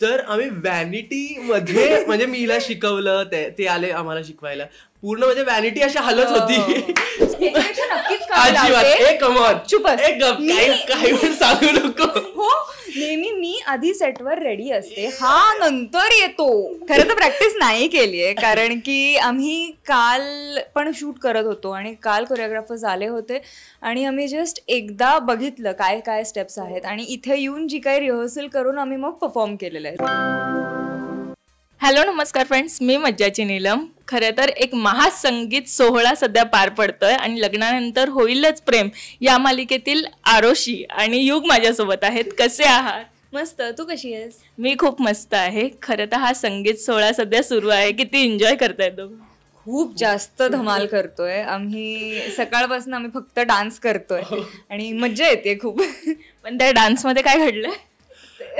तर आम्ही व्हॅनिटीमध्ये म्हणजे मी हिला शिकवलं, ते आले आम्हाला शिकवायला. पूर्ण म्हणजे व्हॅनिटी अशी हलत होती. अजिबात ए कमॉन चुपच. ए गप, काही पण सांगू नको. हो, नेहमी मी आधी सेटवर रेडी असते, हा नंतर येतो. खरं तर प्रॅक्टिस नाही केलीये, कारण की आम्ही काल पण शूट करत होतो आणि काल कोरिओग्राफर्स आले होते आणि आम्ही जस्ट एकदा बघितलं काय काय स्टेप्स आहेत आणि इथे येऊन जी काही रिहर्सल करून आम्ही मग परफॉर्म केलेलं आहे. हॅलो नमस्कार फ्रेंड्स, मी मज्जाची नीलम. खरं तर एक महासंगीत सोहळा सध्या पार पडतोय आणि लग्नानंतर होईलच प्रेम या मालिकेतील आरोशी आणि युग माझ्यासोबत आहेत. कसे आहात? मस्त. तू कशी आहेस? मी खूप मस्त आहे. खरं तर हा संगीत सोहळा सध्या सुरू आहे. किती एन्जॉय करताय तो? खूप जास्त धमाल करतोय आम्ही. सकाळपासून आम्ही फक्त डान्स करतोय आणि मज्जा येते खूप. पण त्या डान्समध्ये काय घडलंय?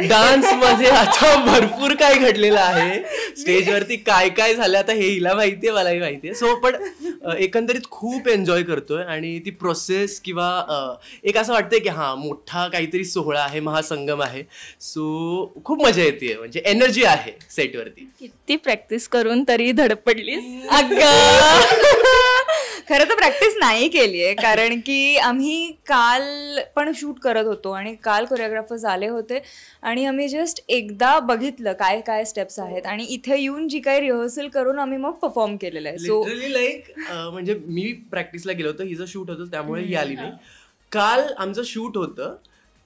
डान्स मध्ये आता भरपूर काय घडलेलं आहे. स्टेजवरती काय काय झालं आता हे हिला माहितीये, मलाही माहितीये. सो पण एकंदरीत खूप एन्जॉय करतोय आणि ती प्रोसेस किंवा एक असं वाटतंय की हा मोठा काहीतरी सोहळा आहे, महासंगम आहे. सो खूप मजा येते, म्हणजे एनर्जी आहे सेटवरती. किती प्रॅक्टिस करून तरी धडपडलीस? खरं तर प्रॅक्टिस नाही केलीये, कारण की आम्ही काल पण शूट करत होतो आणि काल कोरिओग्राफर्स आले होते आणि आम्ही जस्ट एकदा बघितलं काय काय स्टेप्स आहेत आणि इथे येऊन जी काही रिहर्सल करून आम्ही मग परफॉर्म केलेलं आहे. सो लिटरली लाईक म्हणजे मी प्रॅक्टिसला गेलो होतो, हिचं शूट होतं त्यामुळे ही आली नाही. काल आमचं शूट होतं,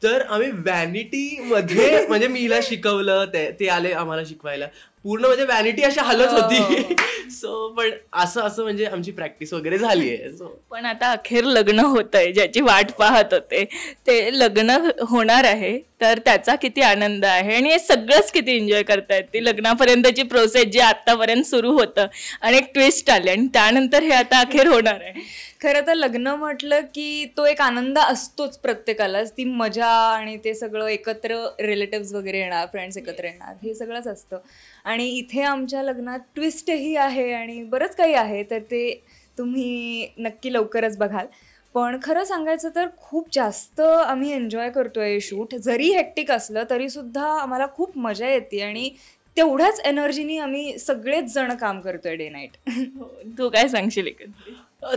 तर आम्ही व्हॅनिटीमध्ये म्हणजे मी हिला शिकवलं, ते आले आम्हाला शिकवायला. पूर्ण म्हणजे व्हॅनिटी अशी हलत होती. सो पण असं म्हणजे आमची प्रॅक्टिस वगैरे झाली आहे. सो पण आता अखेर लग्न होतंय, ज्याची वाट पाहत होते ते लग्न होणार आहे, तर त्याचा किती आनंद आहे आणि हे सगळंच किती एन्जॉय करतायत. ती लग्नापर्यंतची प्रोसेस जी आतापर्यंत सुरू होतं आणि एक ट्विस्ट आले आणि त्यानंतर हे आता अखेर होणार आहे. खरं तर लग्न म्हटलं की तो एक आनंद असतोच प्रत्येकालाच. ती मजा आणि ते सगळं एकत्र, रिलेटिव्स वगैरे येणार, फ्रेंड्स एकत्र येणार, हे सगळंच असतं. आणि इथे आमच्या लग्नात ट्विस्टही आहे आणि बरंच काही आहे, तर ते तुम्ही नक्की लवकरच बघाल. पण खरं सांगायचं तर खूप जास्त आम्ही एन्जॉय करतोय शूट. जरी हेक्टिक असलं तरीसुद्धा आम्हाला खूप मजा येते आणि तेवढ्याच एनर्जीनी आम्ही सगळेच जण काम करतोय डे नाईट. तू काय सांगशील?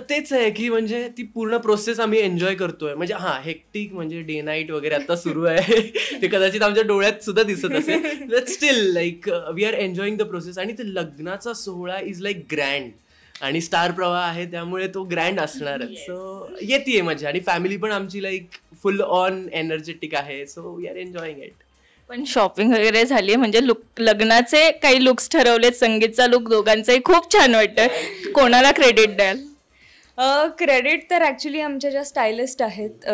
तेच आहे की म्हणजे ती पूर्ण प्रोसेस आम्ही एन्जॉय करतोय. म्हणजे हा हेक्टिक म्हणजे डे नाईट वगैरे आता सुरू आहे, ते कदाचित आमच्या डोळ्यात सुद्धा दिसत असेल, but still like we are enjoying the process. आणि ते लग्नाचा सोहळा इज लाईक ग्रँड आणि स्टार प्रवाह आहे त्यामुळे तो ग्रँड असणारच. सो येते मजा आणि फॅमिली पण आमची लाईक फुल ऑन एनर्जेटिक आहे. So we are enjoying it. पण शॉपिंग वगैरे झाली, म्हणजे लग्नाचे काही लुक्स ठरवलेत, संगीतचा लुक दोघांचाही खूप छान वाटतं. कोणाला क्रेडिट द्याल? क्रेडिट तर ॲक्च्युली आमच्या ज्या स्टायलिस्ट आहेत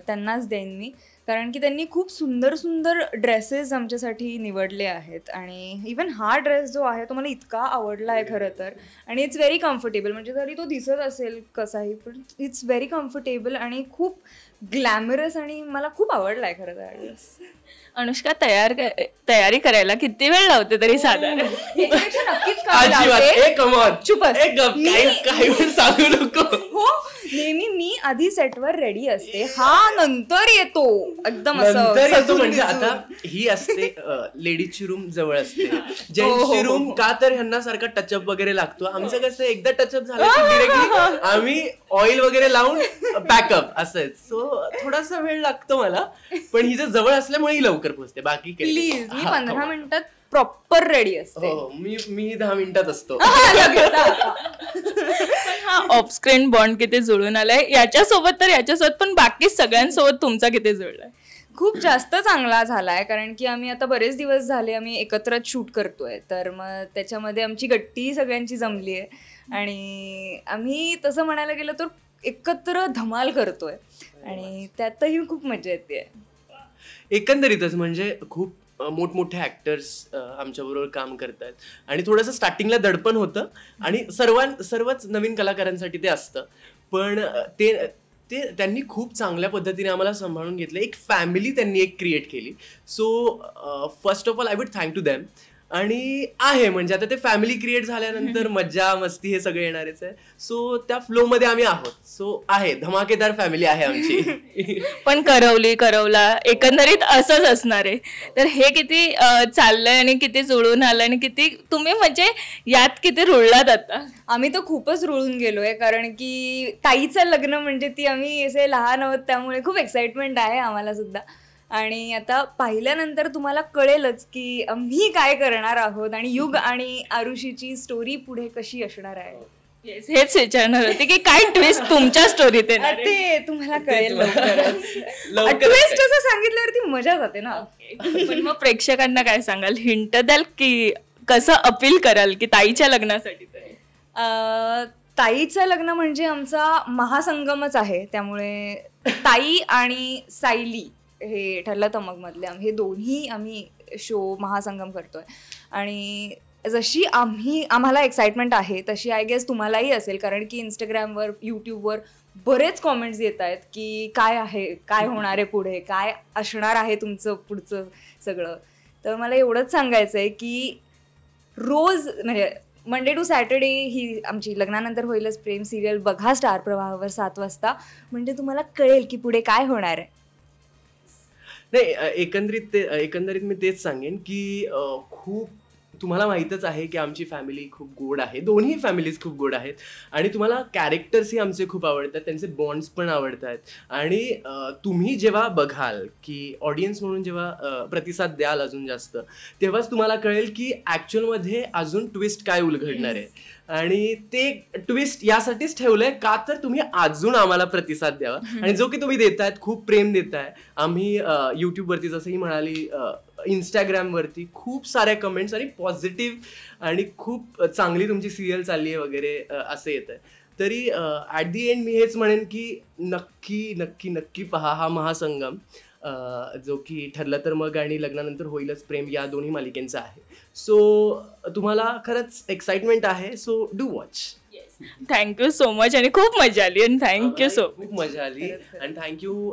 त्यांनाच देईन मी, कारण की त्यांनी खूप सुंदर सुंदर ड्रेसेस आमच्यासाठी निवडले आहेत. आणि इवन हा ड्रेस जो आहे तो मला इतका आवडला आहे खरं तर. आणि इट्स व्हेरी कम्फर्टेबल, म्हणजे जरी तो दिसत असेल कसाही पण इट्स व्हेरी कम्फर्टेबल आणि खूप ग्लॅमरस आणि मला खूप आवडला आहे खरं तर हा ड्रेस. अनुष्का, तयारी करायला किती वेळ लावते तरी साधारण? अजिबात ए कमॉन चुपच. ए गप, काही पण सांगू नको. हो, नेहमी मी आधी सेटवर रेडी असते, हा नंतर येतो. एकदम नंतर येतो म्हणजे असं आता ही असते लेडीजची रूम जवळ असते, जेंट्सची रूम का तर ह्यांना सारखा टचअप वगैरे लागतो. आमचं कसं एकदा टचअप झालं की डिरेक्टली आम्ही ऑइल वगैरे लावून पॅकअप असंच. सो थोडासा वेळ लागतो मला, पण ही जर जवळ असल्यामुळे ही लवकर पोहोचते. बाकी प्लीज, मी 15 मिनिटात प्रॉपर रेडी असते. मी 10 मिनिटात असतो. हा ऑफ स्क्रीन बॉन्ड किती जुळून आलाय याच्यासोबत पण बाकी सगळ्यांसोबत तुमचा किती जुळलाय? खूप जास्त चांगला झालाय, कारण की आम्ही आता बरेच दिवस झाले आम्ही एकत्रच शूट करतोय, तर मग त्याच्यामध्ये आमची गट्टी सगळ्यांची जमली आहे आणि आम्ही तसं म्हणायला गेलं तर एकत्र धमाल करतोय आणि त्यातही खूप मजा येते. एकंदरीतच म्हणजे खूप मोठमोठे ॲक्टर्स आमच्याबरोबर काम करतात आणि थोडंसं स्टार्टिंगला दडपण होतं आणि सर्वच नवीन कलाकारांसाठी ते असतं. पण त्यांनी खूप चांगल्या पद्धतीने आम्हाला सांभाळून घेतलं. एक फॅमिली त्यांनी एक क्रिएट केली. So first of all I would thank to them. आणि आहे म्हणजे आता ते फॅमिली क्रिएट झाल्यानंतर मज्जा मस्ती हे सगळे येणारच आहे. सो त्या फ्लो मध्ये आम्ही आहोत. सो आहे धमाकेदार फॅमिली आहे आमची. पण करवला एकंदरीत असंच असणार आहे. तर हे किती चाललंय आणि किती जुळून आलं आणि किती तुम्ही म्हणजे यात किती रुळलात आता. आम्ही तर खूपच रुळून गेलोय, कारण की ताईचं लग्न म्हणजे ती आम्ही असे लहान आहोत त्यामुळे खूप एक्साइटमेंट आहे आम्हाला सुद्धा. आणि आता पाहिल्यानंतर तुम्हाला कळेलच की आम्ही काय करणार आहोत आणि युग आणि आरुषीची स्टोरी पुढे कशी असणार आहे. हेच विचारणार होते की काय ट्विस्ट तुमच्या स्टोरीत येणार आहे. ते तुम्हाला कळेल ट्विस्ट असं सांगितल्यावरती मजा जाते ना. पण मग प्रेक्षकांना काय सांगाल, हिंट द्याल की कसं अपील कराल की ताईच्या लग्नासाठी? ताईचं लग्न म्हणजे आमचा महासंगमच आहे, त्यामुळे ताई आणि सायली हे ठरलं तमक मधले हे दोन्ही आम्ही शो महासंगम करतोय. आणि जशी आम्हाला एक्साइटमेंट आहे तशी आय गेस तुम्हालाही असेल, कारण की इंस्टाग्रामवर यूट्यूबवर बरेच कॉमेंट्स येत आहेत की काय आहे, काय होणार आहे पुढे, काय असणार आहे तुमचं पुढचं सगळं. तर मला एवढंच सांगायचं आहे की रोज म्हणजे मंडे टू सॅटर्डे ही आमची लग्नानंतर होईलच प्रेम सिरियल बघा स्टार प्रवाहावर 7 वाजता, म्हणजे तुम्हाला कळेल की पुढे काय होणार आहे. नाही एकंदरीत मी तेच सांगेन की खूप तुम्हाला माहीतच आहे की आमची फॅमिली खूप गोड आहे, दोन्ही फॅमिलीज खूप गोड आहेत आणि तुम्हाला कॅरेक्टर्सही आमचे खूप आवडतात, त्यांचे बॉन्ड्स पण आवडतात. आणि तुम्ही जेव्हा बघाल की ऑडियन्स म्हणून जेव्हा प्रतिसाद द्याल अजून जास्त, तेव्हाच तुम्हाला कळेल की ॲक्च्युअलमध्ये अजून ट्विस्ट काय उलगडणार आहे. आणि ते ट्विस्ट यासाठीच ठेवलंय का तर तुम्ही अजून आम्हाला प्रतिसाद द्यावा, आणि जो की तुम्ही देतायत, खूप प्रेम देताय. आम्ही यूट्यूबवरती जसंही म्हणाली इंस्टाग्रामवरती खूप साऱ्या कमेंट्स आणि पॉझिटिव्ह आणि खूप चांगली तुमची सिरियल चालली आहे वगैरे असं येत आहे. तरी ॲट दी एंड मी हेच म्हणेन की नक्की नक्की नक्की पहा हा महासंगम, जो की ठरलं तर मग आणि लग्नानंतर होईलच प्रेम या दोन्ही मालिकेंचा आहे. सो तुम्हाला खरंच एक्साइटमेंट आहे, so do watch. Thank you so much आणि खूप मजा आली आणि थँक्यू सो खूप मजा आली आणि थँक्यू.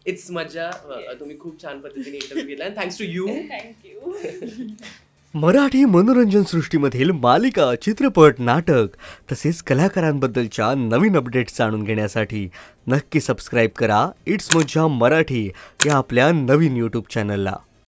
इट्स मजा. तुम्ही खूप छान पद्धतीने इंटरव्ह्यू घेतला आणि thanks to you. Thank you. Marathi मनोरंजन सृष्टीमधील मालिका, चित्रपट, नाटक तसेच कलाकारांबद्दलच्या नवीन अपडेट्स जाणून घेण्यासाठी नक्की सबस्क्राईब करा इट्स मज्जा मराठी या आपल्या नवीन यूट्यूब चॅनलला.